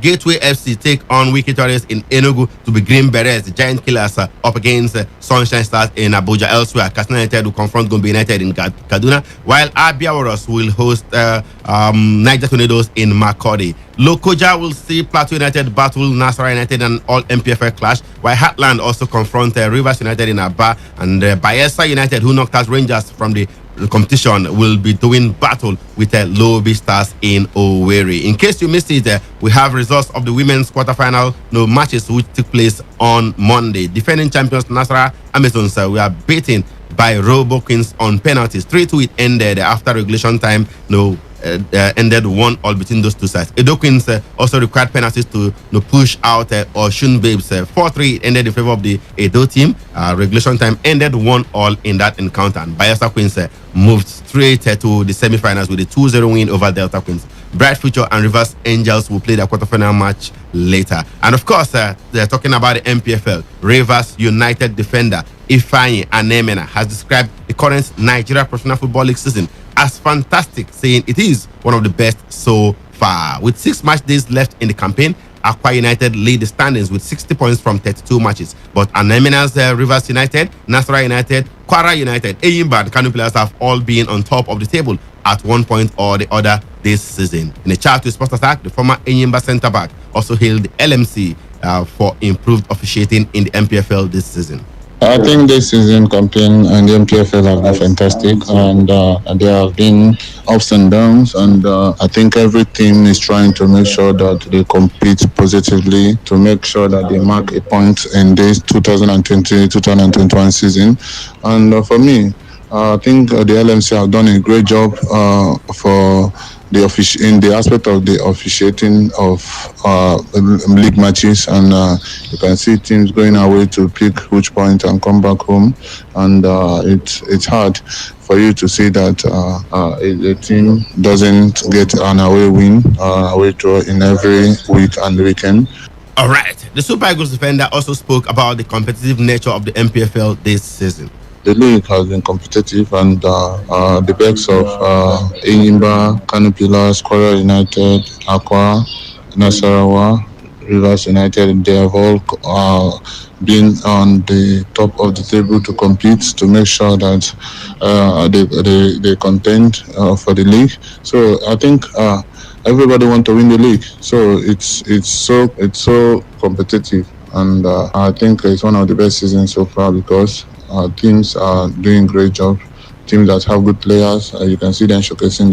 Gateway FC take on Wiki Torres in Enugu to be Green Berets. The Giant Killers up against Sunshine Stars in Abuja. Elsewhere, Katsina United will confront Gombe United in Kaduna, while Abia Warriors will host Niger Tornadoes in Makurdi. Lokoja will see Plateau United battle Nasarawa United and all MPFL clash, while Heartland also confront Rivers United in Aba, and Bayelsa United, who knocked out Rangers from the competition, will be doing battle with Lobby Stars in Owerri. In case you missed it, we have results of the women's quarterfinal matches which took place on Monday. Defending champions Nasarawa Amazons were beaten by Robo Queens on penalties. 3-2 it ended after regulation time. Ended 1-1 between those two sides. Edo Queens also required penalties to push out Oshun Babes. 4-3 ended in favor of the Edo team. Regulation time ended 1-1 in that encounter, and Bayelsa Queens moved straight to the semi-finals with a 2-0 win over Delta Queens. Bright Future and Rivers Angels will play their quarterfinal match later. And of course, they're talking about the MPFL. Rivers United defender Ifeanyi Anemena has described the current Nigeria Professional Football League season as fantastic, saying it is one of the best so far. With 6 match days left in the campaign, Akwa United lead the standings with 60 points from 32 matches. But Anemena's Rivers United, Nasarawa United, Kwara United, Eyimba and Kano players have all been on top of the table at one point or the other this season. In a chat with Sports Attack, the former Eyimba centre-back also hailed the LMC for improved officiating in the MPFL this season. I think this season campaign and the MPFL have been fantastic, and there have been ups and downs, and I think every team is trying to make sure that they compete positively to make sure that they mark a point in this 2020-2021 season. And for me, I think the LMC have done a great job for in the aspect of the officiating of league matches, and you can see teams going away to pick which point and come back home, and it's hard for you to see that a team doesn't get an away win, away draw in every week and weekend. All right. The Super Eagles defender also spoke about the competitive nature of the MPFL this season. The league has been competitive, and the backs of Enyimba, Kanopilas, Kwara United, Aqua, Nasarawa, Rivers United, they have all been on the top of the table to compete to make sure that they contend for the league. So I think everybody wants to win the league. So it's so competitive, and I think it's one of the best seasons so far because teams are doing great job. Teams that have good players, you can see them showcasing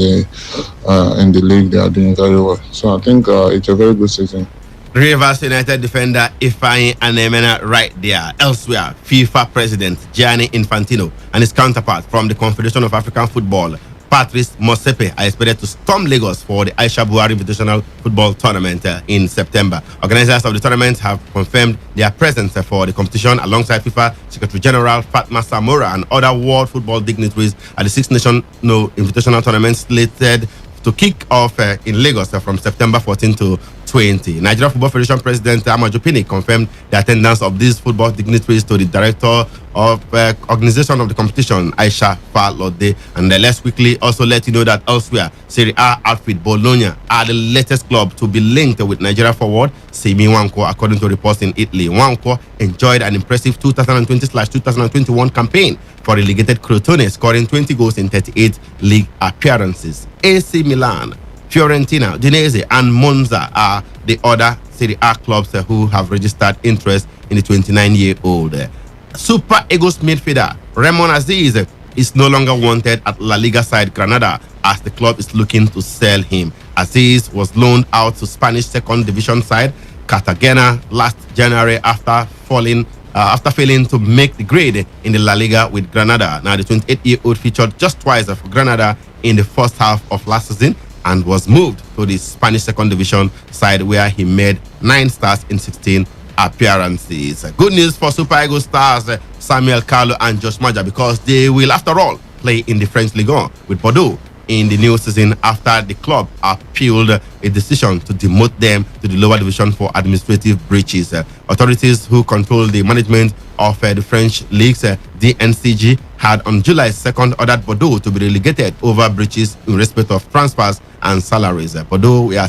in the league. They are doing very well. So I think it's a very good season. Rivers United defender Ifeanyi Anemena right there. Elsewhere, FIFA President Gianni Infantino and his counterpart from the Confederation of African Football, Patrice Motsepe, are expected to storm Lagos for the Aisha Buhari Invitational Football Tournament in September. Organizers of the tournament have confirmed their presence for the competition alongside FIFA Secretary General Fatma Samora and other world football dignitaries at the Six Nations Invitational Tournament slated to kick off in Lagos from September 14 to 20. Nigeria Football Federation President Amaju Pinnick confirmed the attendance of these football dignitaries to the director of organization of the competition, Aisha Falode. And let's quickly also let you know that elsewhere, Serie A outfit Bologna are the latest club to be linked with Nigeria forward Simi Nwankwo, according to reports in Italy. Nwankwo enjoyed an impressive 2020/2021 campaign for relegated Crotone, scoring 20 goals in 38 league appearances. AC Milan, Fiorentina, Udinese, and Monza are the other Serie A clubs who have registered interest in the 29-year-old. Super Eagles midfielder Ramon Aziz is no longer wanted at La Liga side Granada as the club is looking to sell him. Aziz was loaned out to Spanish second division side Cartagena last January after failing to make the grade in the La Liga with Granada. Now, the 28-year-old featured just twice for Granada in the first half of last season and was moved to the Spanish second division side where he made 9 starts in 16 appearances. Good news for Super Eagles stars Samuel Carlo and Josh Maja because they will, after all, play in the French Ligue 1 with Bordeaux in the new season after the club appealed a decision to demote them to the lower division for administrative breaches. Authorities who control the management of the French leagues, DNCG, had on July 2nd ordered Bordeaux to be relegated over breaches in respect of transfers and salaries. Bordeaux were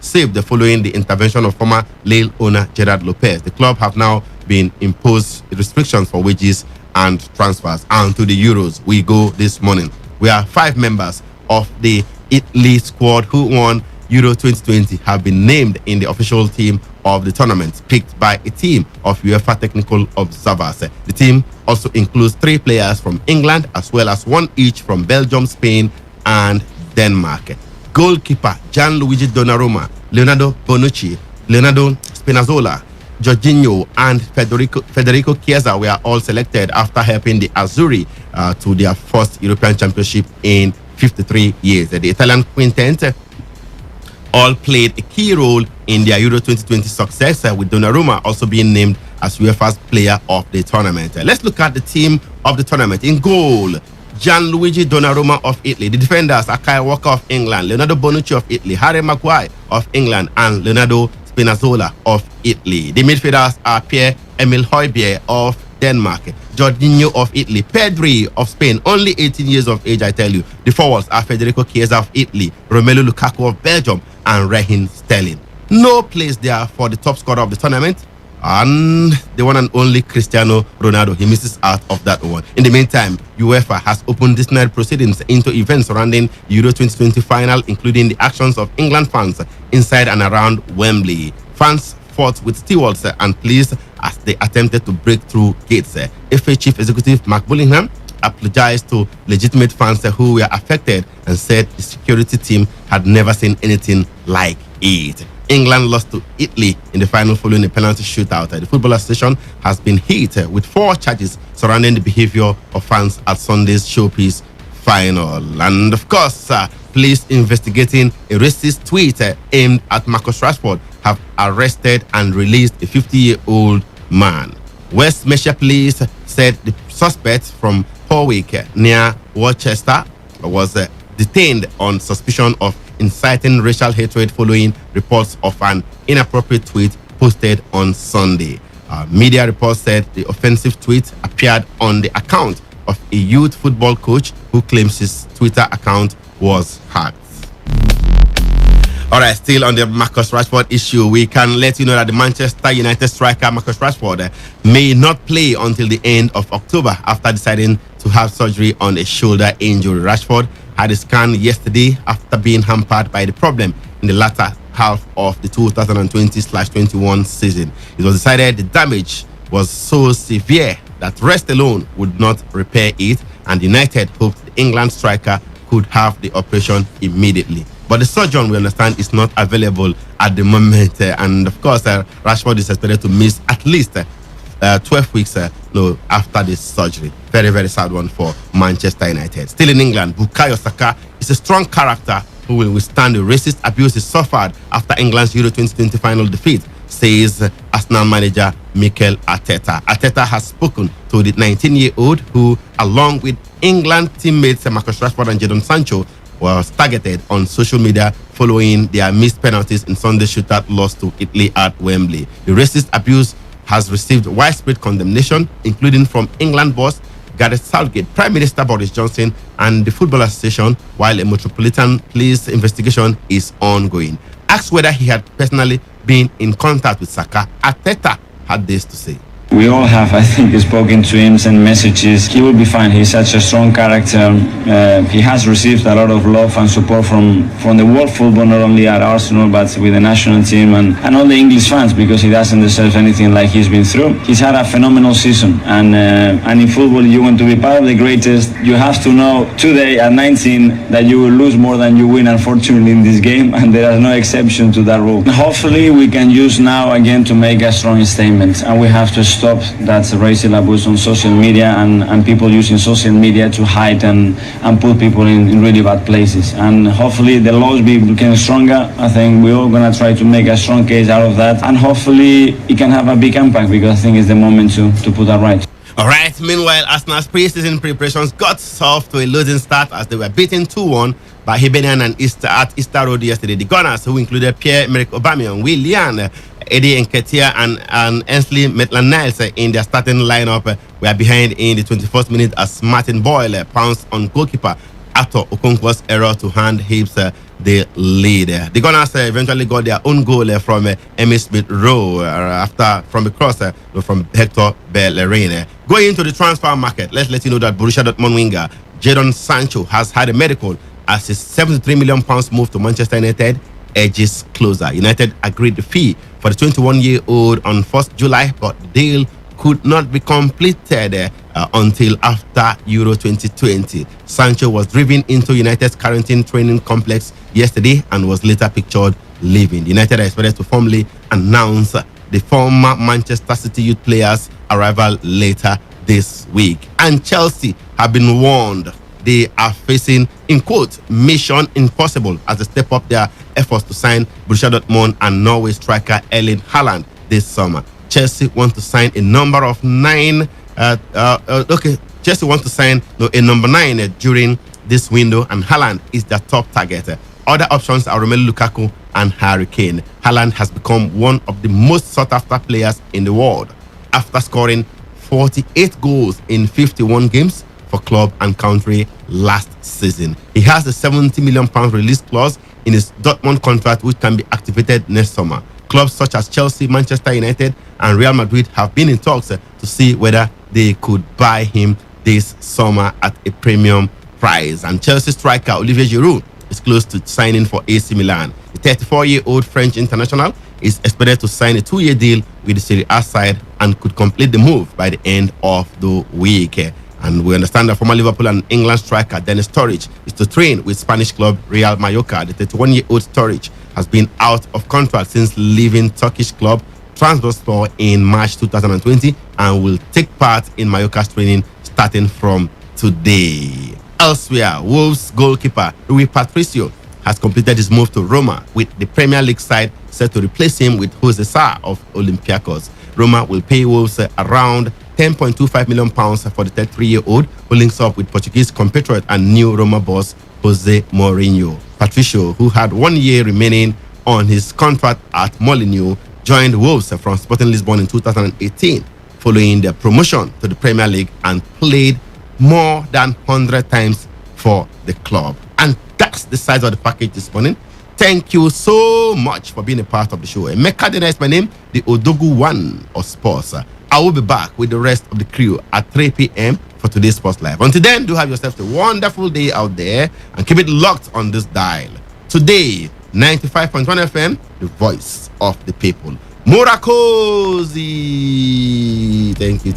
saved following the intervention of former Lille owner Gerard Lopez. The club have now been imposed restrictions for wages and transfers. And to the Euros we go this morning. We are 5 members of the Italy squad who won Euro 2020 have been named in the official team of the tournament, picked by a team of UEFA technical observers. The team also includes 3 players from England as well as 1 each from Belgium, Spain, and Denmark. Goalkeeper Gianluigi Donnarumma, Leonardo Bonucci, Leonardo Spinazzola, Jorginho, and Federico Chiesa were all selected after helping the Azzurri to their first European Championship in 53 years. The Italian quintet all played a key role in their Euro 2020 success, with Donnarumma also being named as UEFA's player of the tournament. Let's look at the team of the tournament. In goal, Gianluigi Donnarumma of Italy. The defenders are Kyle Walker of England, Leonardo Bonucci of Italy, Harry Maguire of England, and Leonardo Spinazzola of Italy. The midfielders are Pierre-Emile Højbjerg of Denmark, Jorginho of Italy, Pedri of Spain, only 18 years of age, I tell you. The forwards are Federico Chiesa of Italy, Romelu Lukaku of Belgium, and Raheem Sterling. No place there for the top scorer of the tournament, and the one and only Cristiano Ronaldo. He misses out of that one. In the meantime, UEFA has opened disciplinary proceedings into events surrounding the Euro 2020 final, including the actions of England fans inside and around Wembley. Fans fought with stewards and police as they attempted to break through gates. FA Chief Executive Mark Bullingham apologized to legitimate fans who were affected and said the security team had never seen anything like it. England lost to Italy in the final following a penalty shootout. The Football Association has been hit with 4 charges surrounding the behavior of fans at Sunday's showpiece final. And of course, police investigating a racist tweet aimed at Marcus Rashford have arrested and released a 50-year-old man. West Mercia Police said the suspect from Porwick near Worcester was detained on suspicion of inciting racial hatred following reports of an inappropriate tweet posted on Sunday. Media reports said the offensive tweet appeared on the account of a youth football coach who claims his Twitter account was hacked. All right, still on the Marcus Rashford issue, we can let you know that the Manchester United striker Marcus Rashford may not play until the end of October after deciding to have surgery on a shoulder injury. Rashford had a scan yesterday after being hampered by the problem in the latter half of the 2020/21 season. It was decided the damage was so severe that rest alone would not repair it, and United hoped the England striker could have the operation immediately. But the surgeon, we understand, is not available at the moment, and of course, Rashford is expected to miss at least 12 weeks after this surgery. Very, very sad one for Manchester United. Still in England, Bukayo Saka is a strong character who will withstand the racist abuse he suffered after England's Euro 2020 final defeat, says Arsenal manager Mikel Arteta. Arteta has spoken to the 19-year-old who, along with England teammates Marcus Rashford and Jadon Sancho, was targeted on social media following their missed penalties in Sunday's shootout loss to Italy at Wembley. The racist abuse has received widespread condemnation, including from England boss Gareth Southgate, Prime Minister Boris Johnson, and the Football Association, while a Metropolitan Police investigation is ongoing. Asked whether he had personally been in contact with Saka, Arteta had this to say. We all have, I think, spoken to him, sent messages. He will be fine. He's such a strong character. He has received a lot of love and support from the world football, not only at Arsenal, but with the national team and all the English fans, because he doesn't deserve anything like he's been through. He's had a phenomenal season. And in football, you want to be part of the greatest. You have to know today at 19 that you will lose more than you win, unfortunately, in this game. And there is no exception to that rule. Hopefully, we can use now again to make a strong statement. And we have to stop that racial abuse on social media and people using social media to hide and put people in really bad places. And hopefully the laws become stronger. I think we're all going to try to make a strong case out of that. And hopefully it can have a big impact, because I think it's the moment to put that right. All right, meanwhile, Arsenal's pre-season preparations got off to a losing start as they were beaten 2-1 by Hibernian and Easter Road yesterday. The Gunners, who included Pierre-Emerick Aubameyang, Willian, Eddie Nketiah and Ainsley Maitland-Niles in their starting lineup, were behind in the 21st minute as Martin Boyle pounced on goalkeeper Arthur Okonkwo's error to hand Hibs the lead. The Gunners eventually got their own goal from Emil Smith-Rowe from a cross from Hector Bellerin. Going into the transfer market, let's let you know that Borussia Dortmund winger Jadon Sancho has had a medical as his £73 million move to Manchester United edges closer. United agreed the fee for the 21-year-old on 1st July, but the deal could not be completed until after Euro 2020. Sancho was driven into United's Carrington training complex yesterday and was later pictured leaving. United are expected to formally announce the former Manchester City youth player's arrival later this week. And Chelsea have been warned they are facing, in quote, mission impossible as they step up their efforts to sign Borussia Dortmund and Norway striker Erling Haaland this summer. Chelsea want to sign a number of Chelsea want to sign a number 9 during this window, and Haaland is their top target. Other options are Romelu Lukaku and Harry Kane. Haaland has become one of the most sought-after players in the world after scoring 48 goals in 51 games for club and country last season. He has a £70 million release clause in his Dortmund contract, which can be activated next summer. Clubs such as Chelsea, Manchester United, and Real Madrid have been in talks to see whether they could buy him this summer at a premium price. And Chelsea striker Olivier Giroud is close to signing for AC Milan. The 34-year-old French international is expected to sign a 2-year deal with the Serie A side and could complete the move by the end of the week. And we understand that former Liverpool and England striker Dennis Sturridge is to train with Spanish club Real Mallorca. The 31-year-old Sturridge has been out of contract since leaving Turkish club Trabzonspor in March 2020 and will take part in Mallorca's training starting from today. Elsewhere, Wolves goalkeeper Rui Patricio has completed his move to Roma, with the Premier League side set to replace him with Jose Sa of Olympiacos. Roma will pay Wolves around £10.25 million for the 33-year-old who links up with Portuguese compatriot and new Roma boss Jose Mourinho. Patricio, who had 1 year remaining on his contract at Molineux, joined Wolves from Sporting Lisbon in 2018, following their promotion to the Premier League, and played more than 100 times for the club. And that's the size of the package this morning. Thank you so much for being a part of the show. Emeka Dena is my name, the Odogu One of Sports. I will be back with the rest of the crew at 3 p.m. for today's Sports Live. Until then, do have yourself a wonderful day out there and keep it locked on this dial. Today, 95.1 FM, the voice of the people. Murakosi! Thank you.